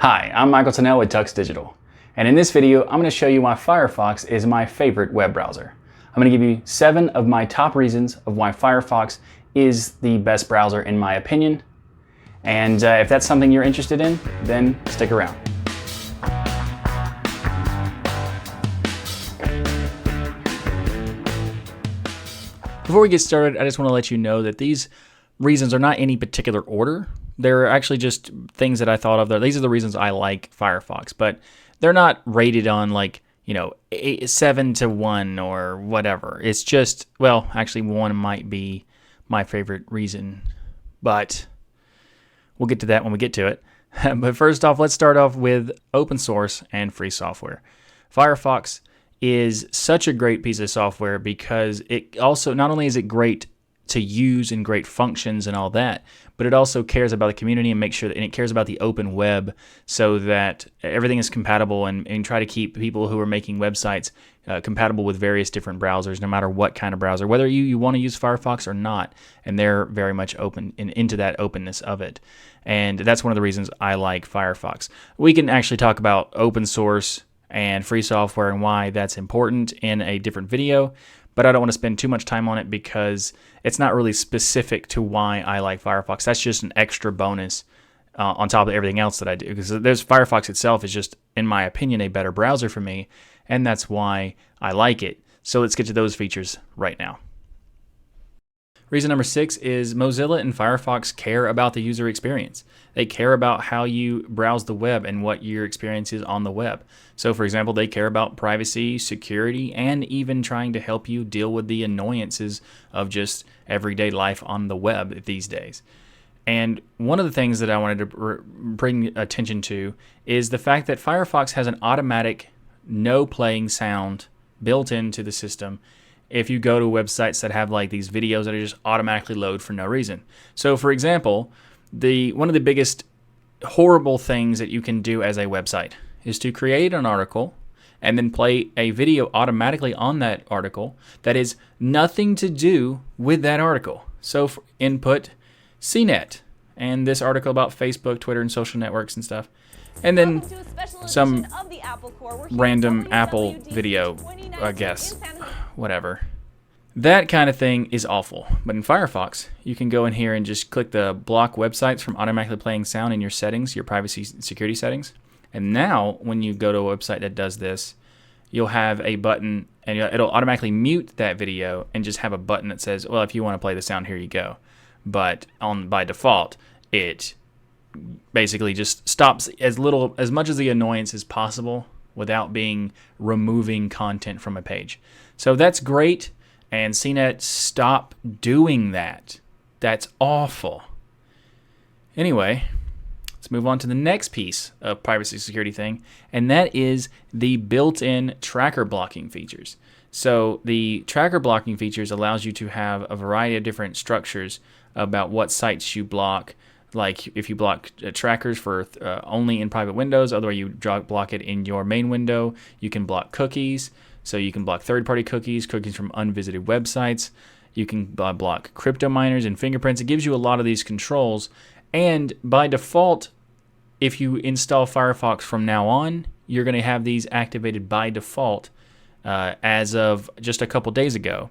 Hi, I'm Michael Tennell with Tux Digital, and in this video I'm going to show you why Firefox is my favorite web browser. I'm going to give you 7 of my top reasons of why Firefox is the best browser in my opinion, and if that's something you're interested in, then stick around. Before we get started, I just want to let you know that these reasons are not any particular order. They're actually just things that I thought of. These are the reasons I like Firefox, but they're not rated on like, 7 to 1 or whatever. It's just, well, actually 1 might be my favorite reason, but we'll get to that when we get to it. But first off, let's start off with open source and free software. Firefox is such a great piece of software because it also, not only is it great to use and great functions and all that, but it also cares about the community and and it cares about the open web so that everything is compatible and try to keep people who are making websites compatible with various different browsers, no matter what kind of browser, whether you want to use Firefox or not, and they're very much open into that openness of it. And that's one of the reasons I like Firefox. We can actually talk about open source and free software and why that's important in a different video, but I don't want to spend too much time on it because it's not really specific to why I like Firefox. That's just an extra bonus on top of everything else that I do, because Firefox itself is just, in my opinion, a better browser for me, and that's why I like it. So let's get to those features right now. Reason number 6 is Mozilla and Firefox care about the user experience. They care about how you browse the web and what your experience is on the web. So for example, they care about privacy, security, and even trying to help you deal with the annoyances of just everyday life on the web these days. And one of the things that I wanted to bring attention to is the fact that Firefox has an automatic no playing sound built into the system if you go to websites that have like these videos that are just automatically load for no reason. So for example, one of the biggest horrible things that you can do as a website is to create an article and then play a video automatically on that article that is nothing to do with that article. So for input CNET and this article about Facebook, Twitter, and social networks and stuff. And then some random Apple video, I guess, whatever. That kind of thing is awful. But in Firefox, you can go in here and just click the block websites from automatically playing sound in your settings, your privacy and security settings. And now when you go to a website that does this, you'll have a button and it'll automatically mute that video and just have a button that says, well, if you want to play the sound, here you go. But by default, it basically just stops as much as the annoyance as possible without removing content from a page. So that's great, and CNET, stop doing that. That's awful. Anyway, let's move on to the next piece of privacy security thing, and that is the built-in tracker blocking features. So the tracker blocking features allows you to have a variety of different structures about what sites you block. Like if you block trackers for only in private windows, otherwise you block it in your main window. You can block cookies, so you can block third-party cookies from unvisited websites. You can block crypto miners and fingerprints. It gives you a lot of these controls, and by default, if you install Firefox from now on, you're going to have these activated by default as of just a couple days ago.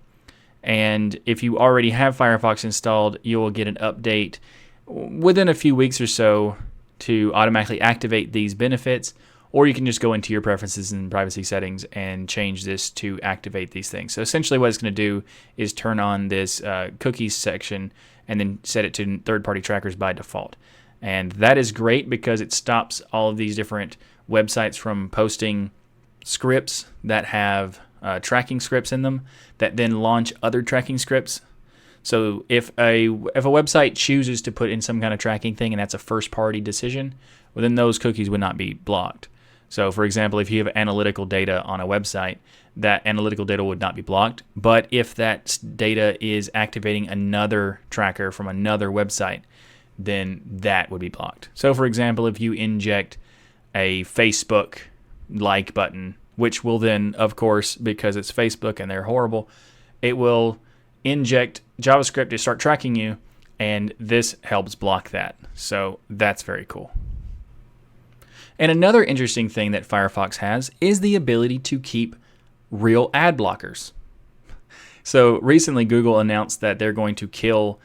And if you already have Firefox installed, you will get an update within a few weeks or so to automatically activate these benefits, or you can just go into your preferences and privacy settings and change this to activate these things. So essentially what it's going to do is turn on this cookies section and then set it to third-party trackers by default. And that is great because it stops all of these different websites from posting scripts that have tracking scripts in them that then launch other tracking scripts. So if a website chooses to put in some kind of tracking thing and that's a first-party decision, well, then those cookies would not be blocked. So for example, if you have analytical data on a website, that analytical data would not be blocked. But if that data is activating another tracker from another website, then that would be blocked. So for example, if you inject a Facebook like button, which will then, of course, because it's Facebook and they're horrible, it will inject JavaScript to start tracking you, and this helps block that. So that's very cool. And another interesting thing that Firefox has is the ability to keep real ad blockers. So recently Google announced that they're going to kill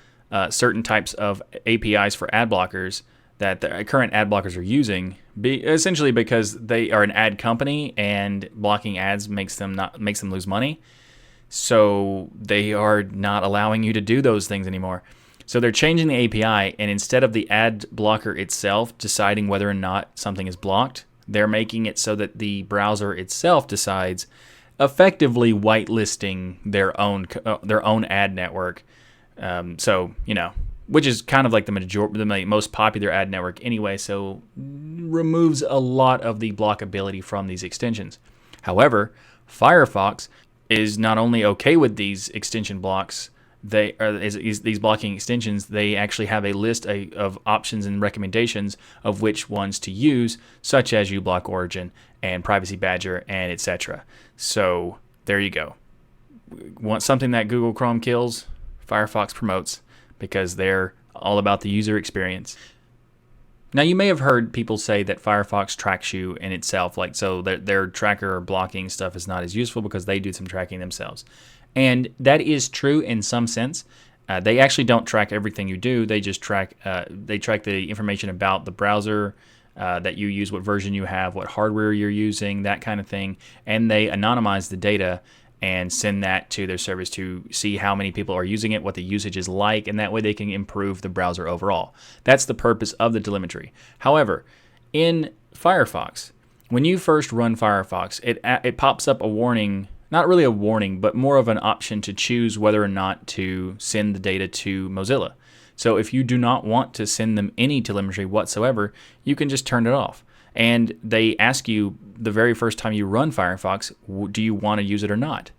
certain types of APIs for ad blockers that the current ad blockers are using, essentially because they are an ad company and blocking ads makes them lose money. So they are not allowing you to do those things anymore. So they're changing the API, and instead of the ad blocker itself deciding whether or not something is blocked, they're making it so that the browser itself decides, effectively whitelisting their own ad network. Which is kind of like the most popular ad network anyway, so removes a lot of the blockability from these extensions. However, Firefox is not only okay with these extension blocks, these blocking extensions, they actually have a list of options and recommendations of which ones to use, such as uBlock Origin and Privacy Badger and etc. So there you go. Want something that Google Chrome kills? Firefox promotes, because they're all about the user experience. Now, you may have heard people say that Firefox tracks you in itself, like so their tracker or blocking stuff is not as useful because they do some tracking themselves. And that is true in some sense. They actually don't track everything you do. They just track the information about the browser that you use, what version you have, what hardware you're using, that kind of thing. And they anonymize the data and send that to their service to see how many people are using it, what the usage is like, and that way they can improve the browser overall. That's the purpose of the telemetry. However, in Firefox, when you first run Firefox, it pops up a warning, not really a warning, but more of an option to choose whether or not to send the data to Mozilla. So if you do not want to send them any telemetry whatsoever, you can just turn it off. And they ask you the very first time you run Firefox, do you want to use it or not?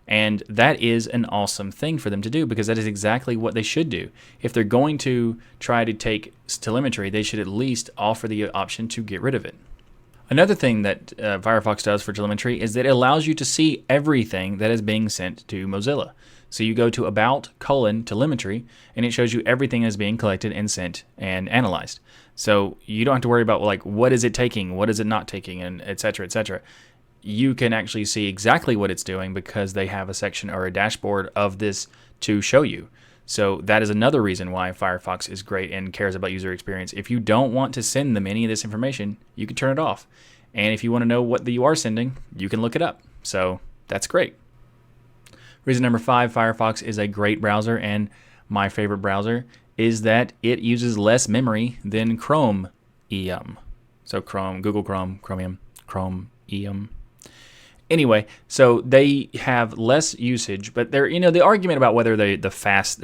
And that is an awesome thing for them to do, because that is exactly what they should do. If they're going to try to take telemetry, they should at least offer the option to get rid of it. Another thing that Firefox does for telemetry is that it allows you to see everything that is being sent to Mozilla. So you go to about:telemetry, and it shows you everything that is being collected and sent and analyzed. So you don't have to worry about like what is it taking, what is it not taking, and et cetera, et cetera. You can actually see exactly what it's doing because they have a section or a dashboard of this to show you. So that is another reason why Firefox is great and cares about user experience. If you don't want to send them any of this information, you can turn it off. And if you want to know what you are sending, you can look it up. So that's great. Reason number 5, Firefox is a great browser, and my favorite browser is that it uses less memory than Chrome EM. So Chrome, Google Chrome, Chromium, Chrome EM. Anyway, so they have less usage, but they're, the argument about whether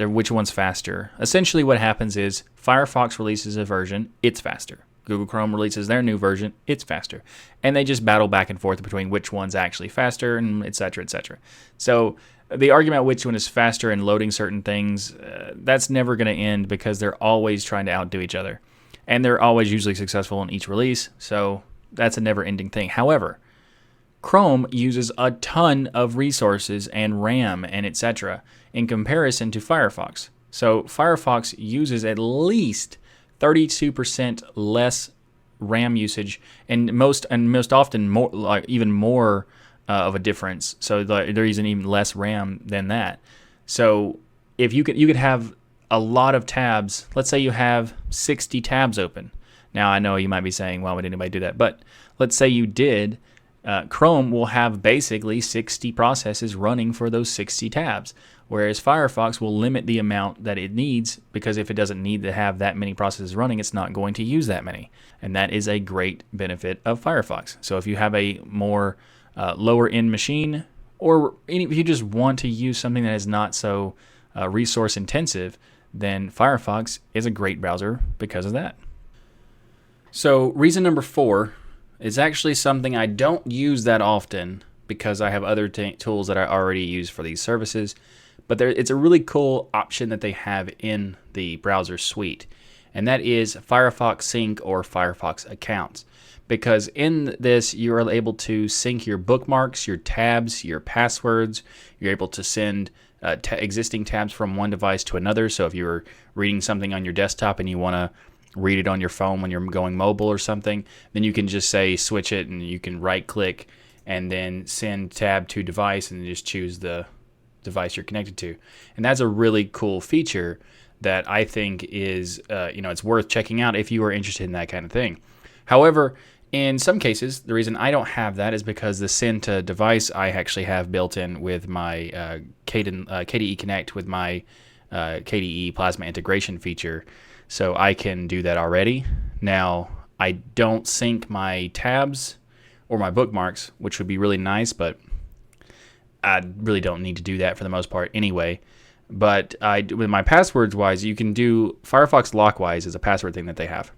which one's faster. Essentially what happens is Firefox releases a version, it's faster. Google Chrome releases their new version, it's faster. And they just battle back and forth between which one's actually faster, and et cetera, et cetera. So the argument which one is faster in loading certain things, that's never going to end, because they're always trying to outdo each other. And they're always usually successful in each release, so that's a never-ending thing. However, Chrome uses a ton of resources and RAM and etc. in comparison to Firefox. So Firefox uses at least 32% less RAM usage, and most often more, like even more of a difference. So they're using even less RAM than that. So if you could have a lot of tabs. Let's say you have 60 tabs open. Now I know you might be saying, "Why would anybody do that?" But let's say you did. Chrome will have basically 60 processes running for those 60 tabs, whereas Firefox will limit the amount that it needs, because if it doesn't need to have that many processes running, it's not going to use that many. And that is a great benefit of Firefox. So if you have a more lower end machine, or if you just want to use something that is not so resource intensive, then Firefox is a great browser because of that. So reason number 4 is actually something I don't use that often, because I have other tools that I already use for these services. But it's a really cool option that they have in the browser suite, and that is Firefox Sync or Firefox Accounts. Because in this, you are able to sync your bookmarks, your tabs, your passwords. You're able to send existing tabs from one device to another. So if you're reading something on your desktop and you want to read it on your phone when you're going mobile or something, then you can just say switch it, and you can right click and then send tab to device, and just choose the device you're connected to. And that's a really cool feature that I think is it's worth checking out if you are interested in that kind of thing. However, in some cases, the reason I don't have that is because the send to device I actually have built in with my KDE Connect with my KDE Plasma integration feature, so I can do that already. Now, I don't sync my tabs or my bookmarks, which would be really nice, but I really don't need to do that for the most part anyway. But with my passwords wise, you can do Firefox Lockwise is a password thing that they have.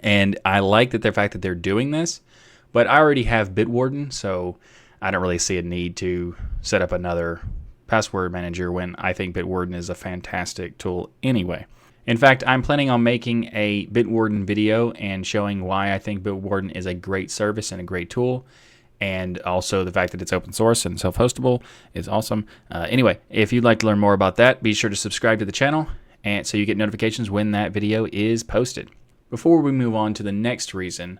And I like the fact that they're doing this, but I already have Bitwarden, so I don't really see a need to set up another password manager when I think Bitwarden is a fantastic tool anyway. In fact, I'm planning on making a Bitwarden video and showing why I think Bitwarden is a great service and a great tool, and also the fact that it's open source and self-hostable is awesome. Anyway, if you'd like to learn more about that, be sure to subscribe to the channel and so you get notifications when that video is posted. Before we move on to the next reason,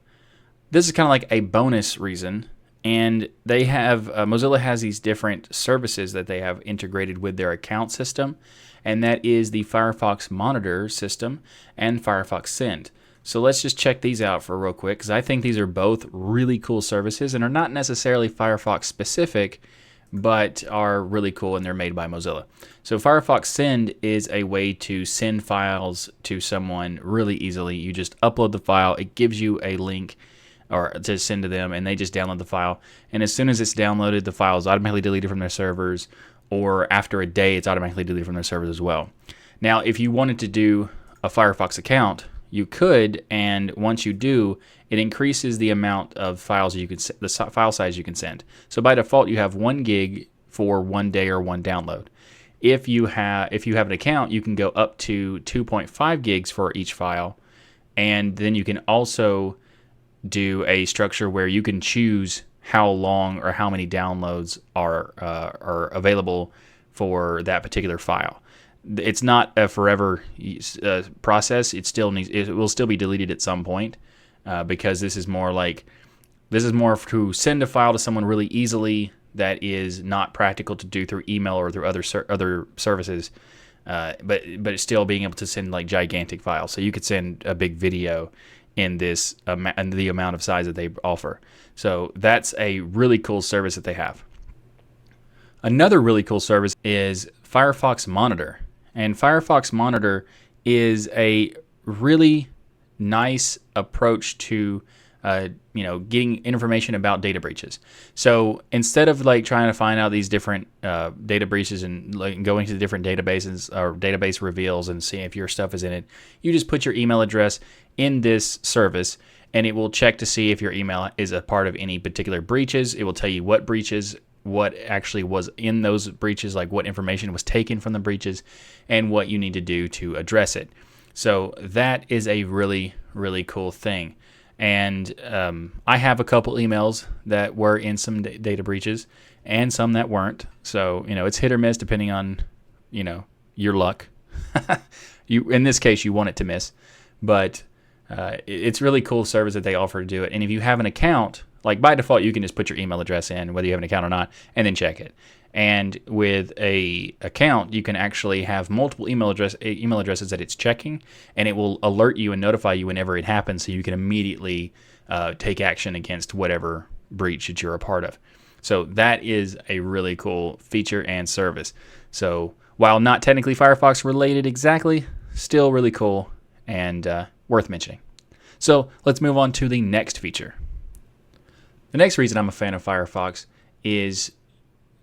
this is kind of like a bonus reason, and they have Mozilla has these different services that they have integrated with their account system, and that is the Firefox Monitor system and Firefox Send. So let's just check these out for real quick, because I think these are both really cool services and are not necessarily Firefox specific, but are really cool, and they're made by Mozilla. So Firefox Send is a way to send files to someone really easily. You just upload the file, it gives you a link or to send to them, and they just download the file. And as soon as it's downloaded, the file is automatically deleted from their servers, or after a day, it's automatically deleted from their servers as well. Now, if you wanted to do a Firefox account, you could, and once you do, it increases the amount of files you can, the file size you can send. So by default, you have 1 gig for 1 day or 1 download. If you have an account, you can go up to 2.5 gigs for each file, and then you can also do a structure where you can choose how long or how many downloads are available for that particular file. It's not a forever process. It will still be deleted at some point because this is more to send a file to someone really easily that is not practical to do through email or through other services. But it's still being able to send like gigantic files. So you could send a big video in this and the amount of size that they offer. So that's a really cool service that they have. Another really cool service is Firefox Monitor. And Firefox Monitor is a really nice approach to getting information about data breaches. So instead of like trying to find out these different data breaches and like going to the different databases or database reveals and seeing if your stuff is in it, you just put your email address in this service, and it will check to see if your email is a part of any particular breaches. It will tell you what breaches, what actually was in those breaches, like what information was taken from the breaches, and what you need to do to address it. So that is a really, really cool thing. And I have a couple emails that were in some data breaches and some that weren't. So, it's hit or miss depending on, your luck. In this case, you want it to miss. But it's really cool service that they offer to do it. And if you have an account, like by default, you can just put your email address in, whether you have an account or not, and then check it. And with a account, you can actually have multiple email addresses that it's checking, and it will alert you and notify you whenever it happens, so you can immediately take action against whatever breach that you're a part of. So that is a really cool feature and service. So while not technically Firefox related exactly, still really cool and worth mentioning. So let's move on to the next feature. The next reason I'm a fan of Firefox is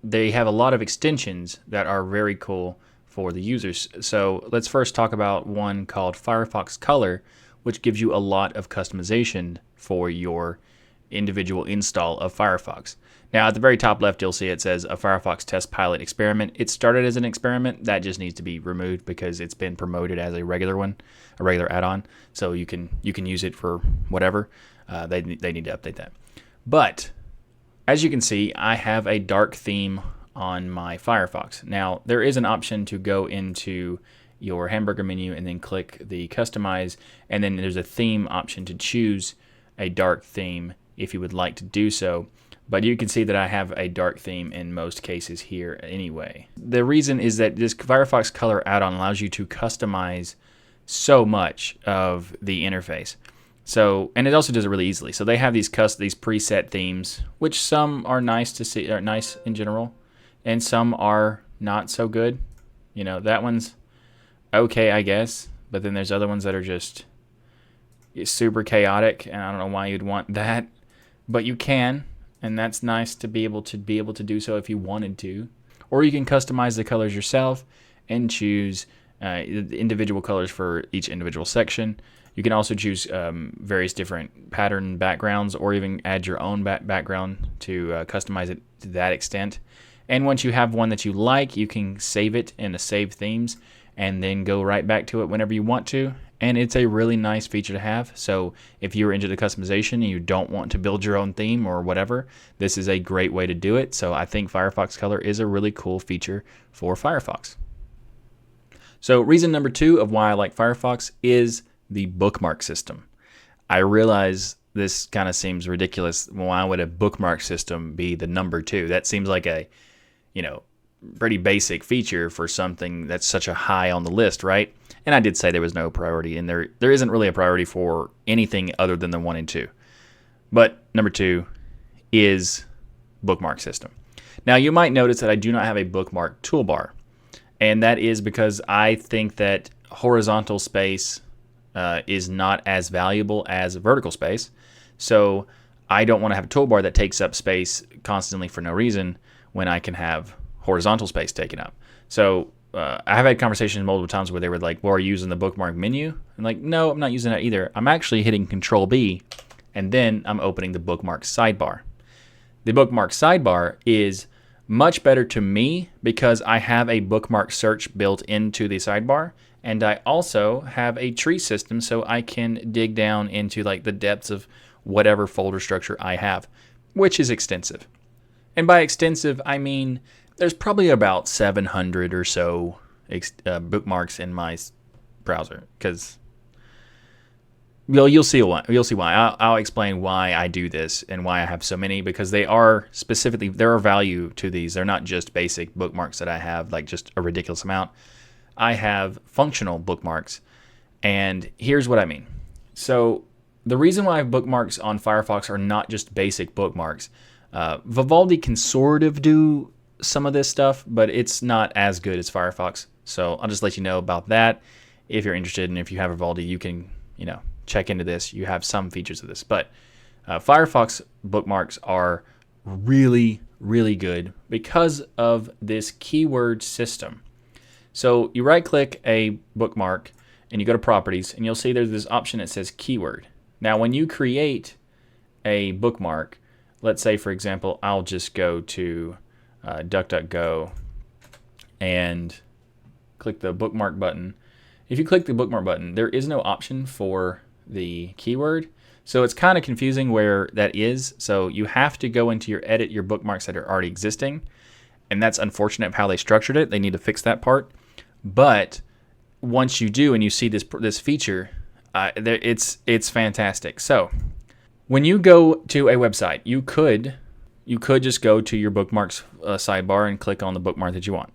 they have a lot of extensions that are very cool for the users. So let's first talk about one called Firefox Color, which gives you a lot of customization for your individual install of Firefox. Now at the very top left, you'll see it says a Firefox test pilot experiment. It started as an experiment. That just needs to be removed because it's been promoted as a regular add-on. So you can use it for whatever. They need to update that. But as you can see, I have a dark theme on my Firefox. Now, there is an option to go into your hamburger menu and then click the customize, and then there's a theme option to choose a dark theme if you would like to do so. But you can see that I have a dark theme in most cases here anyway. The reason is that this Firefox Color add-on allows you to customize so much of the interface. So, and it also does it really easily. So they have these preset themes, which some are nice to see, are nice in general, and some are not so good. You know, that one's okay, I guess, but then there's other ones that are just super chaotic, and I don't know why you'd want that, but you can, and that's nice to be able to do so if you wanted to. Or you can customize the colors yourself and choose individual colors for each individual section. You can also choose various different pattern backgrounds, or even add your own background to customize it to that extent. And once you have one that you like, you can save it in the Save Themes and then go right back to it whenever you want to. And it's a really nice feature to have. So if you're into the customization and you don't want to build your own theme or whatever, this is a great way to do it. So I think Firefox Color is a really cool feature for Firefox. So reason number 2 of why I like Firefox is the bookmark system. I realize this kind of seems ridiculous. Why would a bookmark system be the number 2? That seems like a, pretty basic feature for something that's such a high on the list, right? And I did say there was no priority, and there isn't really a priority for anything other than the 1 and 2. But number 2 is bookmark system. Now you might notice that I do not have a bookmark toolbar, and that is because I think that horizontal space is not as valuable as vertical space. So I don't want to have a toolbar that takes up space constantly for no reason when I can have horizontal space taken up. So I have had conversations multiple times where they were like, well, are you using the bookmark menu? I'm like, no, I'm not using that either. I'm actually hitting Control B, and then I'm opening the bookmark sidebar. The bookmark sidebar is much better to me because I have a bookmark search built into the sidebar, and I also have a tree system so I can dig down into like the depths of whatever folder structure I have, which is extensive. And by extensive, I mean there's probably about 700 or so bookmarks in my browser, because you'll see why. I'll explain why I do this and why I have so many, because there are value to these. They're not just basic bookmarks that I have, like just a ridiculous amount. I have functional bookmarks, and here's what I mean. So the reason why I have bookmarks on Firefox are not just basic bookmarks. Vivaldi can sort of do some of this stuff, but it's not as good as Firefox. So I'll just let you know about that. If you're interested, and if you have Vivaldi, you can, check into this. You have some features of this, but Firefox bookmarks are really, really good because of this keyword system. So you right-click a bookmark and you go to Properties, and you'll see there's this option that says Keyword. Now, when you create a bookmark, let's say, for example, I'll just go to DuckDuckGo and click the bookmark button. If you click the bookmark button, there is no option for the keyword. So it's kind of confusing where that is. So you have to go into edit your bookmarks that are already existing. And that's unfortunate of how they structured it. They need to fix that part. But once you do and you see this feature, it's fantastic. So when you go to a website, you could just go to your bookmarks sidebar and click on the bookmark that you want.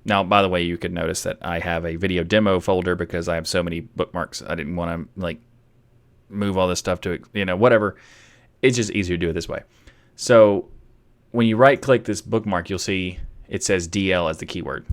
Now, by the way, you could notice that I have a video demo folder because I have so many bookmarks. I didn't want to move all this stuff to whatever. It's just easier to do it this way. So when you right click this bookmark, you'll see it says DL as the keyword.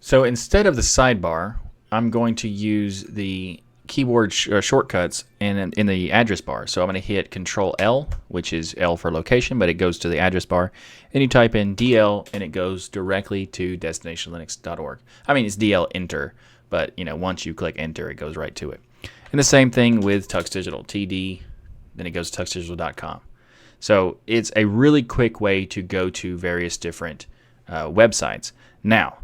So instead of the sidebar, I'm going to use the keyboard shortcuts in the address bar. So I'm going to hit Control L, which is L for location, but it goes to the address bar, and you type in DL, and it goes directly to destinationlinux.org. I mean, it's DL enter, but once you click enter, it goes right to it. And the same thing with Tux Digital, TD, then it goes to tuxdigital.com. So it's a really quick way to go to various different websites. Now,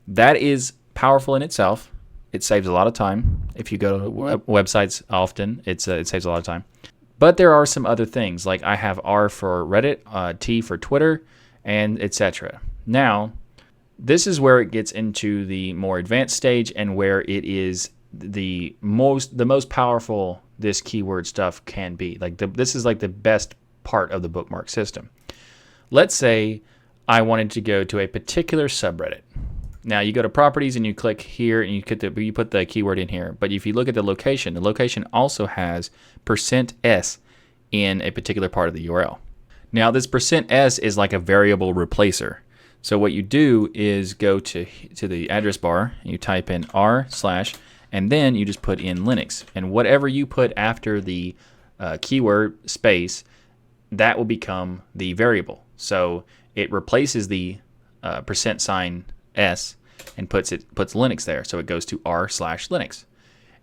that is powerful in itself. It saves a lot of time. If you go to websites often, it saves a lot of time. But there are some other things, like I have R for Reddit, T for Twitter, and etc. Now, This is where it gets into the more advanced stage and where it is the most powerful this keyword stuff can be. This is like the best part of the bookmark system. Let's say I wanted to go to a particular subreddit. Now you go to properties and you click here and you put the keyword in here. But if you look at the location also has %s in a particular part of the URL. Now this %s is like a variable replacer. So what you do is go to the address bar and you type in r/ and then you just put in Linux. And whatever you put after the keyword space, that will become the variable. So it replaces the %s and puts Linux there. So it goes to r/Linux.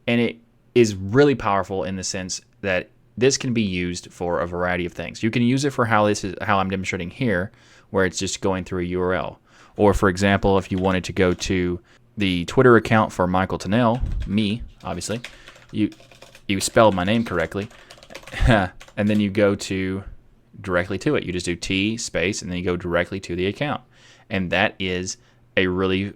And it is really powerful in the sense that this can be used for a variety of things. You can use it for how I'm demonstrating here, where it's just going through a URL. Or for example, if you wanted to go to the Twitter account for Michael Tennell, me, obviously, you spelled my name correctly, and then you go directly to it. You just do T space, and then you go directly to the account. And that is a really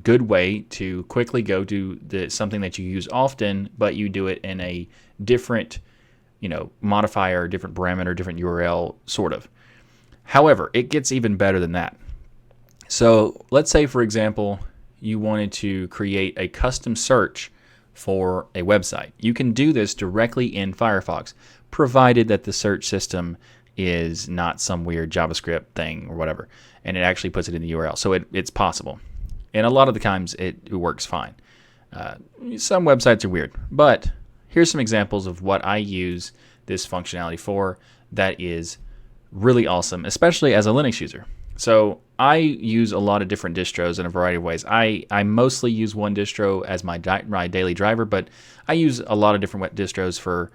good way to quickly go to something that you use often, but you do it in a different modifier, different parameter, different URL, sort of. However, it gets even better than that. So let's say, for example, you wanted to create a custom search for a website. You can do this directly in Firefox, provided that the search system is not some weird JavaScript thing or whatever, and it actually puts it in the URL. So it's possible. And a lot of the times it works fine. Some websites are weird, but here's some examples of what I use this functionality for that is really awesome, especially as a Linux user. So I use a lot of different distros in a variety of ways. I mostly use one distro as my daily driver, but I use a lot of different distros for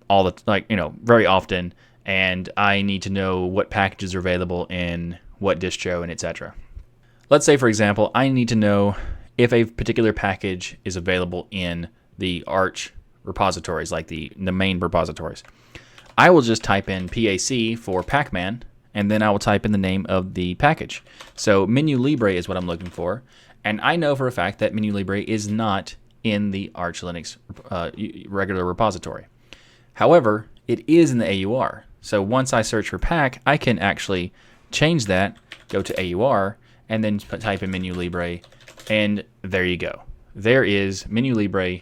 all the, very often, and I need to know what packages are available in what distro and etc. Let's say, for example, I need to know if a particular package is available in the Arch repositories, like the main repositories. I will just type in PAC for Pacman, and then I will type in the name of the package. So Menu Libre is what I'm looking for, and I know for a fact that Menu Libre is not in the Arch Linux regular repository. However, it is in the AUR. So once I search for Pack, I can actually change that, go to AUR, and then type in Menu Libre, and there you go. There is Menu Libre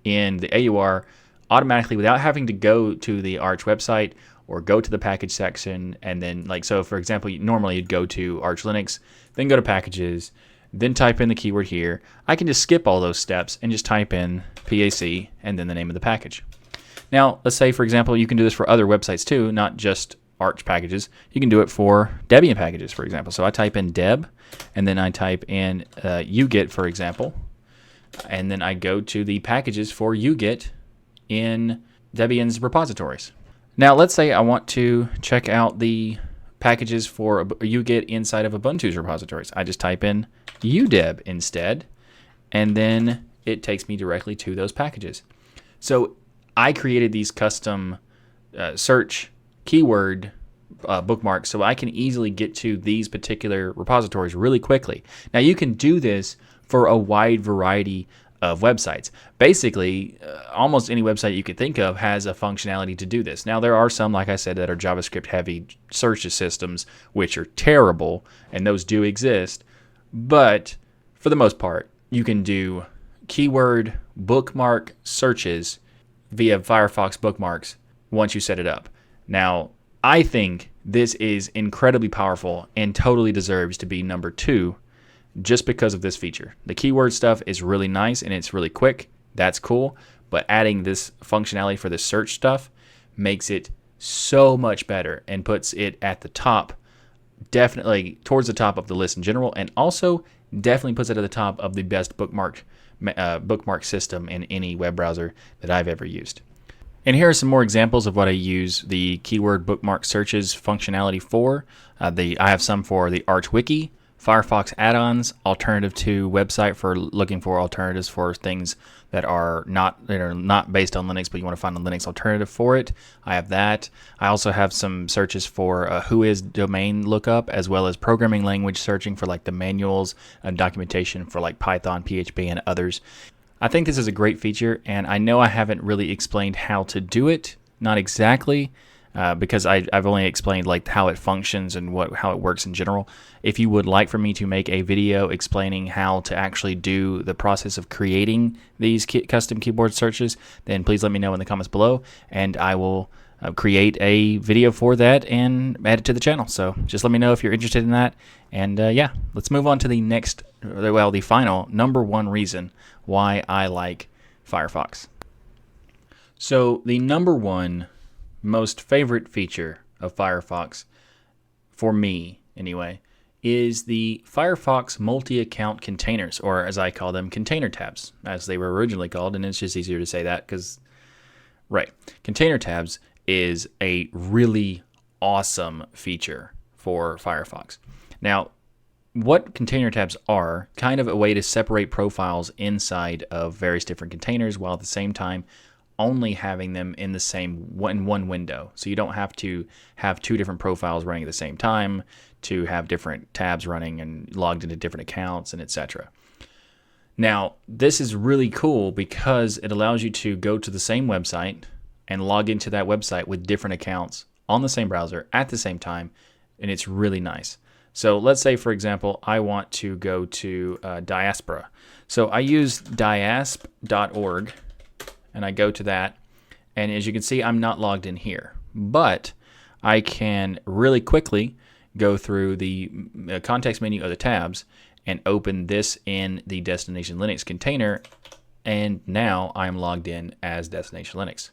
in the AUR automatically without having to go to the Arch website or go to the package section. And then, so for example, normally you'd go to Arch Linux, then go to packages, then type in the keyword here. I can just skip all those steps and just type in PAC and then the name of the package. Now, let's say, for example, you can do this for other websites too, not just Arch packages. You can do it for Debian packages, for example. So I type in deb, and then I type in uget, for example, and then I go to the packages for uget in Debian's repositories. Now, let's say I want to check out the packages for uget inside of Ubuntu's repositories. I just type in udeb instead, and then it takes me directly to those packages. So I created these custom search keyword bookmarks so I can easily get to these particular repositories really quickly. Now, you can do this for a wide variety of websites. Basically, almost any website you could think of has a functionality to do this. Now, there are some, like I said, that are JavaScript heavy search systems, which are terrible, and those do exist. But for the most part, you can do keyword bookmark searches via Firefox Bookmarks once you set it up. Now, I think this is incredibly powerful and totally deserves to be number 2 just because of this feature. The keyword stuff is really nice and it's really quick. That's cool. But adding this functionality for the search stuff makes it so much better and puts it at the top, definitely towards the top of the list in general, and also definitely puts it at the top of the best bookmark system in any web browser that I've ever used. And here are some more examples of what I use the keyword bookmark searches functionality for. I have some for the Arch Wiki, Firefox add-ons, alternative to website for looking for alternatives for things that are not based on Linux, but you want to find a Linux alternative for it. I have that. I also have some searches for whois domain lookup, as well as programming language searching for like the manuals and documentation for like Python, PHP, and others. I think this is a great feature, and I know I haven't really explained how to do it, not exactly, because I've only explained like how it functions and how it works in general. If you would like for me to make a video explaining how to actually do the process of creating these custom keyboard searches, then please let me know in the comments below, and I will create a video for that and add it to the channel. So just let me know if you're interested in that. And yeah, let's move on to the final number one reason why I like Firefox. So the number one most favorite feature of Firefox, for me anyway, is the Firefox multi-account containers, or as I call them, container tabs, as they were originally called, and it's just easier to say that because, right, container tabs is a really awesome feature for Firefox. Now, what container tabs are, kind of a way to separate profiles inside of various different containers while at the same time only having them in one window. So you don't have to have two different profiles running at the same time, to have different tabs running and logged into different accounts and etc. Now, this is really cool because it allows you to go to the same website and log into that website with different accounts on the same browser at the same time, and it's really nice. So let's say, for example, I want to go to Diaspora. So I use diasp.org, and I go to that, and as you can see, I'm not logged in here, but I can really quickly go through the context menu of the tabs and open this in the Destination Linux container, and now I'm logged in as Destination Linux.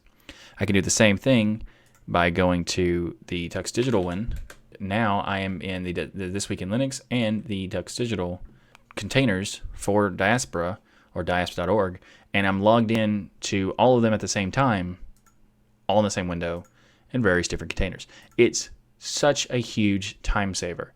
I can do the same thing by going to the Tux Digital one. Now I am in the This Week in Linux and the Tux Digital containers for Diaspora or diasp.org, and I'm logged in to all of them at the same time, all in the same window, in various different containers. It's such a huge time saver.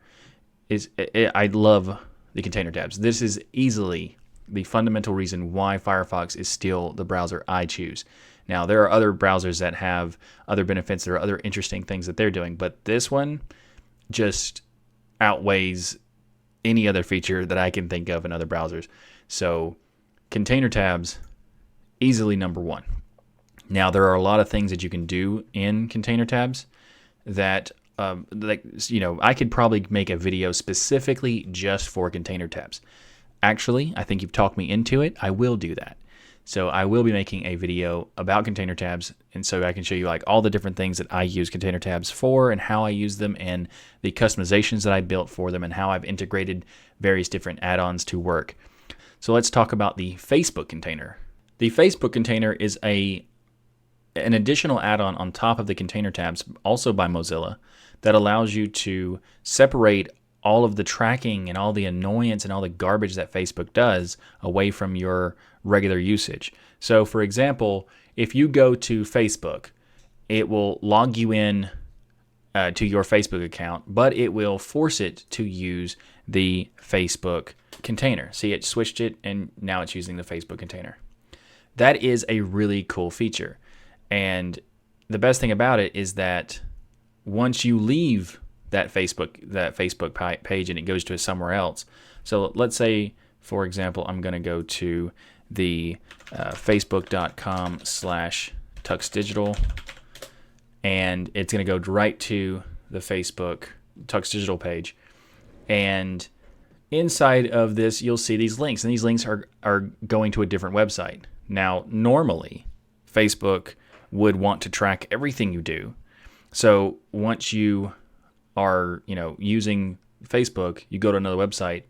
I love the container tabs. This is easily the fundamental reason why Firefox is still the browser I choose. Now, there are other browsers that have other benefits. There are other interesting things that they're doing, but this one just outweighs any other feature that I can think of in other browsers. So container tabs, easily number one. Now, there are a lot of things that you can do in container tabs that, I could probably make a video specifically just for container tabs. Actually, I think you've talked me into it. I will do that. So I will be making a video about container tabs, and so I can show you like all the different things that I use container tabs for and how I use them and the customizations that I built for them and how I've integrated various different add-ons to work. So let's talk about the Facebook container. The Facebook container is an additional add-on on top of the container tabs, also by Mozilla, that allows you to separate all of the tracking and all the annoyance and all the garbage that Facebook does away from your regular usage. So for example, if you go to Facebook, it will log you in to your Facebook account, but it will force it to use the Facebook container. See, it switched it and now it's using the Facebook container. That is a really cool feature. And the best thing about it is that once you leave that Facebook page and it goes to somewhere else. So let's say, for example, I'm going to go to the facebook.com/tuxdigital, and it's going to go right to the Facebook Tux Digital page. And inside of this, you'll see these links, and these links are going to a different website. Now, normally, Facebook would want to track everything you do. So once you are, using Facebook, you go to another website,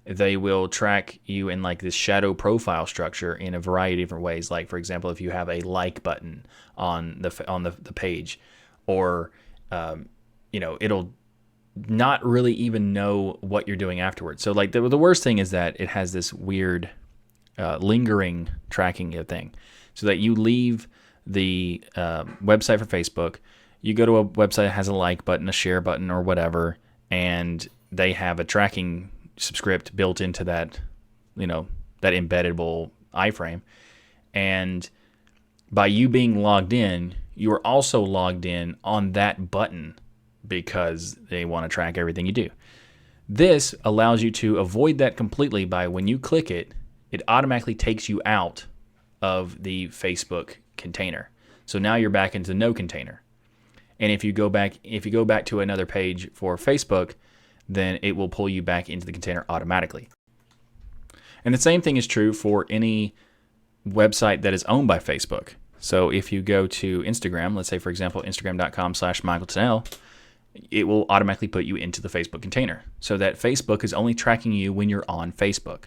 they will track you in like this shadow profile structure in a variety of different ways. Like, for example, if you have a like button on the page, or it'll not really even know what you're doing afterwards. So like the worst thing is that it has this weird lingering tracking thing, so that you leave the website for Facebook, you go to a website that has a like button, a share button, or whatever, and they have a tracking script built into that, that embeddable iframe. And by you being logged in, you are also logged in on that button because they want to track everything you do. This allows you to avoid that completely by when you click it, it automatically takes you out of the Facebook container. So now you're back into no container. And if you go back to another page for Facebook, then it will pull you back into the container automatically. And the same thing is true for any website that is owned by Facebook. So if you go to Instagram, let's say for example instagram.com/MichaelTennell, it will automatically put you into the Facebook container, so that Facebook is only tracking you when you're on Facebook.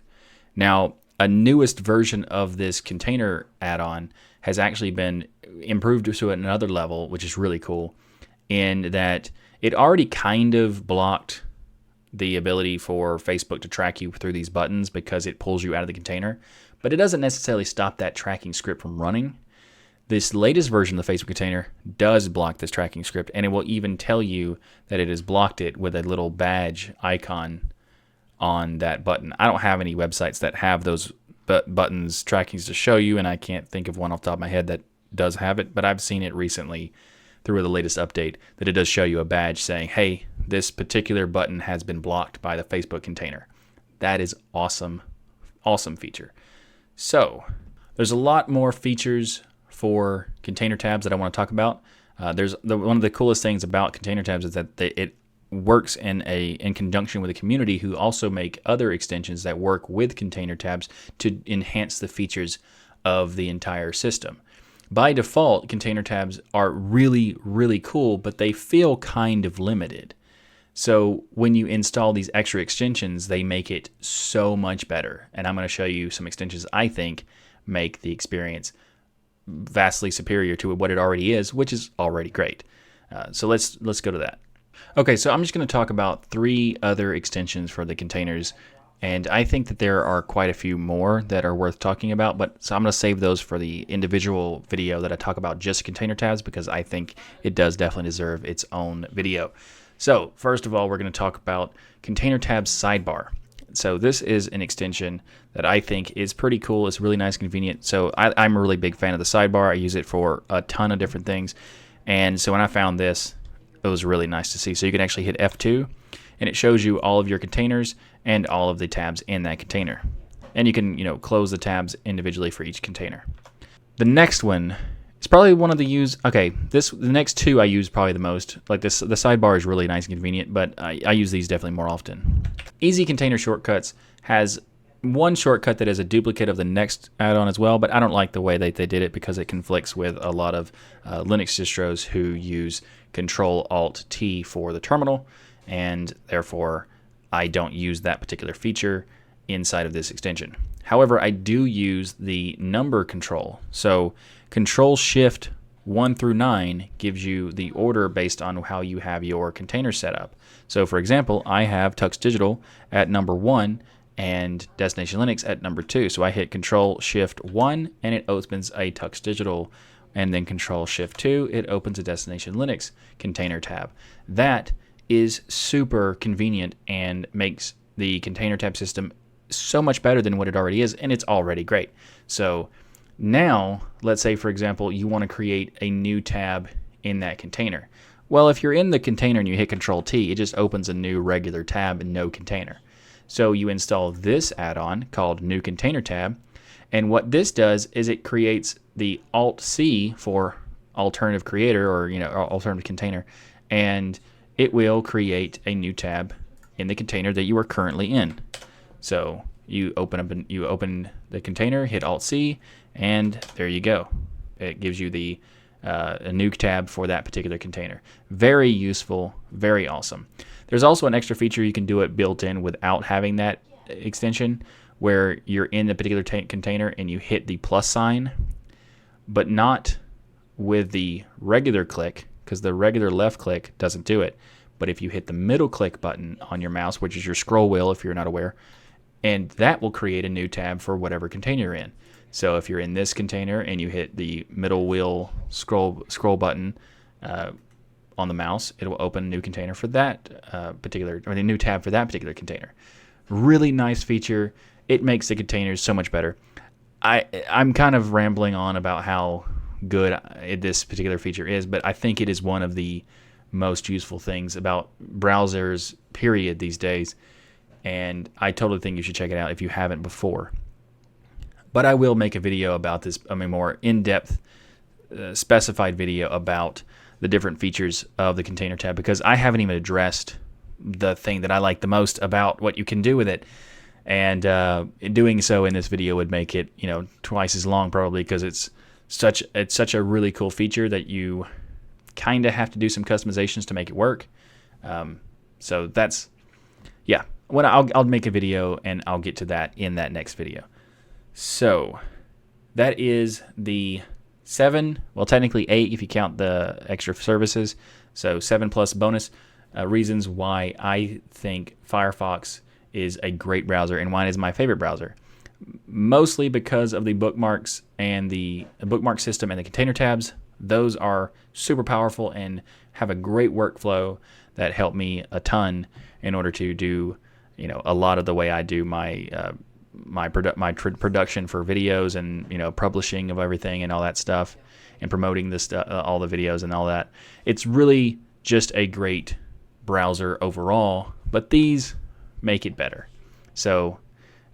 Now, a newest version of this container add-on has actually been improved to another level, which is really cool, in that it already kind of blocked the ability for Facebook to track you through these buttons because it pulls you out of the container, but it doesn't necessarily stop that tracking script from running. This latest version of the Facebook container does block this tracking script, and it will even tell you that it has blocked it with a little badge icon on that button. I don't have any websites that have those buttons trackings to show you, and I can't think of one off the top of my head that does have it, but I've seen it recently through the latest update that it does show you a badge saying, hey, this particular button has been blocked by the Facebook container. That is awesome, awesome feature. So there's a lot more features for container tabs that I want to talk about. One of the coolest things about container tabs is that it works in conjunction with a community who also make other extensions that work with container tabs to enhance the features of the entire system. By default, container tabs are really, really cool, but they feel kind of limited. So when you install these extra extensions, they make it so much better. And I'm going to show you some extensions I think make the experience vastly superior to what it already is, which is already great. So let's go to that. Okay, so I'm just going to talk about 3 other extensions for the containers, and I think that there are quite a few more that are worth talking about, but so I'm going to save those for the individual video that I talk about just container tabs, because I think it does definitely deserve its own video. So first of all, we're going to talk about container tabs sidebar. So this is an extension that I think is pretty cool. It's really nice and convenient. So I'm a really big fan of the sidebar. I use it for a ton of different things. And so when I found this, it was really nice to see. So you can actually hit F2 and it shows you all of your containers and all of the tabs in that container. And you can, close the tabs individually for each container. The next one is probably one of the the next 2 I use probably the most. Like the sidebar is really nice and convenient, but I use these definitely more often. Easy Container Shortcuts has one shortcut that is a duplicate of the next add-on as well, but I don't like the way that they did it because it conflicts with a lot of Linux distros who use Control-Alt-T for the terminal, and therefore I don't use that particular feature inside of this extension. However, I do use the number control. So Control-Shift 1 through 9 gives you the order based on how you have your container set up. So for example, I have Tux Digital at number 1 and Destination Linux at number 2. So I hit Control-Shift-1 and it opens a Tux Digital, and then Control-Shift-2, it opens a Destination Linux container tab. That is super convenient and makes the container tab system so much better than what it already is, and it's already great. So now, let's say for example, you want to create a new tab in that container. Well, if you're in the container and you hit Control-T, it just opens a new regular tab and no container. So you install this add-on called New Container Tab, and what this does is it creates the Alt-C for alternative creator or alternative container, and it will create a new tab in the container that you are currently in. So you open the container, hit Alt-C, and there you go. It gives you the a new tab for that particular container. Very useful, very awesome. There's also an extra feature you can do it built in without having that extension, where you're in the particular container and you hit the plus sign, but not with the regular click, because the regular left click doesn't do it. But if you hit the middle click button on your mouse, which is your scroll wheel if you're not aware, and that will create a new tab for whatever container you're in. So if you're in this container and you hit the middle wheel scroll button on the mouse, it will open a new container for that a new tab for that particular container. Really nice feature. It makes the containers so much better. I'm kind of rambling on about how good this particular feature is, but I think it is one of the most useful things about browsers, period, these days. And I totally think you should check it out if you haven't before. But I will make a video about this, more in-depth, specified video about the different features of the container tab, because I haven't even addressed the thing that I like the most about what you can do with it. And doing so in this video would make it, twice as long probably, because it's such a really cool feature that you kind of have to do some customizations to make it work. So that's, yeah. I'll make a video and I'll get to that in that next video. So that is the 7, well technically 8 if you count the extra services. So 7 plus bonus reasons why I think Firefox is a great browser and why it is my favorite browser. Mostly because of the bookmarks and the bookmark system and the container tabs. Those are super powerful and have a great workflow that help me a ton in order to do, a lot of the way I do my production for videos and publishing of everything and all that stuff, and promoting this all the videos and all that. It's really just a great browser overall, but these make it better. So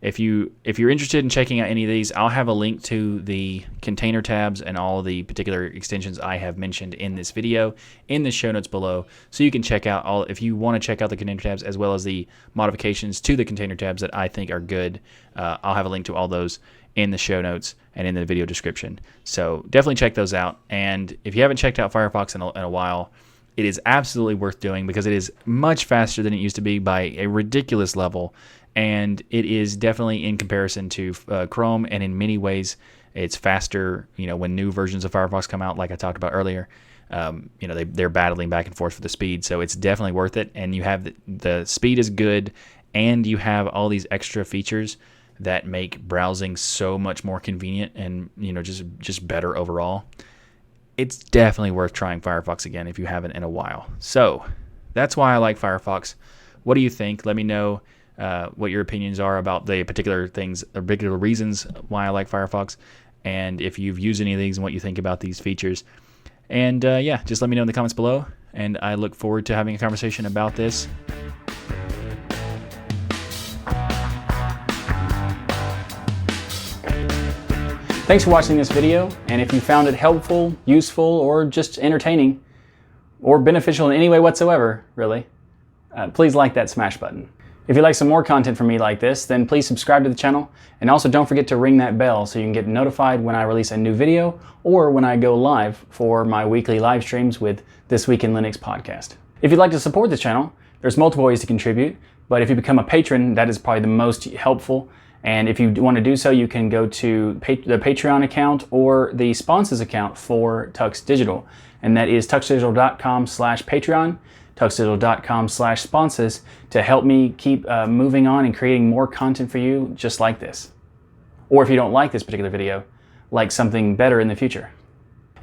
if you're interested in checking out any of these, I'll have a link to the container tabs and all the particular extensions I have mentioned in this video in the show notes below, so you can check out all, if you want to check out the container tabs as well as the modifications to the container tabs that I think are good. I'll have a link to all those in the show notes and in the video description. So definitely check those out. And if you haven't checked out Firefox in a while, it is absolutely worth doing, because it is much faster than it used to be by a ridiculous level. And it is definitely in comparison to Chrome, and in many ways it's faster. When new versions of Firefox come out, like I talked about earlier, they're battling back and forth for the speed. So it's definitely worth it. And you have the speed is good, and you have all these extra features that make browsing so much more convenient and just better overall. It's definitely worth trying Firefox again if you haven't in a while. So that's why I like Firefox. What do you think? Let me know what your opinions are about the particular things, or particular reasons why I like Firefox, and if you've used any of these and what you think about these features. And just let me know in the comments below, and I look forward to having a conversation about this. Thanks for watching this video, and if you found it helpful, useful, or just entertaining, or beneficial in any way whatsoever, really, please like that smash button. If you'd like some more content from me like this, then please subscribe to the channel, and also don't forget to ring that bell so you can get notified when I release a new video or when I go live for my weekly live streams with This Week in Linux podcast. If you'd like to support this channel, there's multiple ways to contribute, but if you become a patron, that is probably the most helpful. And if you want to do so, you can go to the Patreon account or the sponsors account for Tux Digital, and that is tuxdigital.com/Patreon. tuxdigital.com/sponsors, to help me keep moving on and creating more content for you just like this. Or if you don't like this particular video, like something better in the future.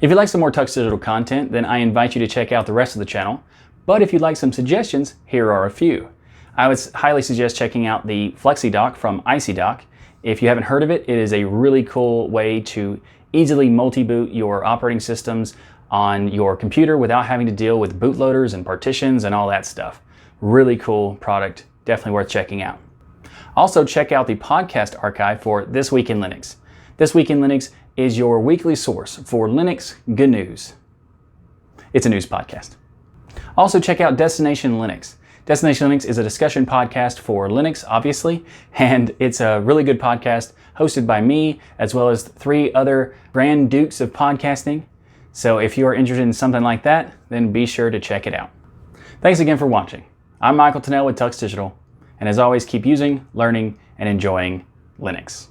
If you'd like some more Tux Digital content, then I invite you to check out the rest of the channel. But if you'd like some suggestions, here are a few. I would highly suggest checking out the FlexiDock from IcyDock. If you haven't heard of it, it is a really cool way to easily multi-boot your operating systems on your computer without having to deal with bootloaders and partitions and all that stuff. Really cool product, definitely worth checking out. Also, check out the podcast archive for This Week in Linux. This Week in Linux is your weekly source for Linux good news. It's a news podcast. Also, check out Destination Linux. Destination Linux is a discussion podcast for Linux, obviously, and it's a really good podcast hosted by me, as well as 3 other Grand Dukes of podcasting. So if you are interested in something like that, then be sure to check it out. Thanks again for watching. I'm Michael Tennell with Tux Digital, and as always, keep using, learning, and enjoying Linux.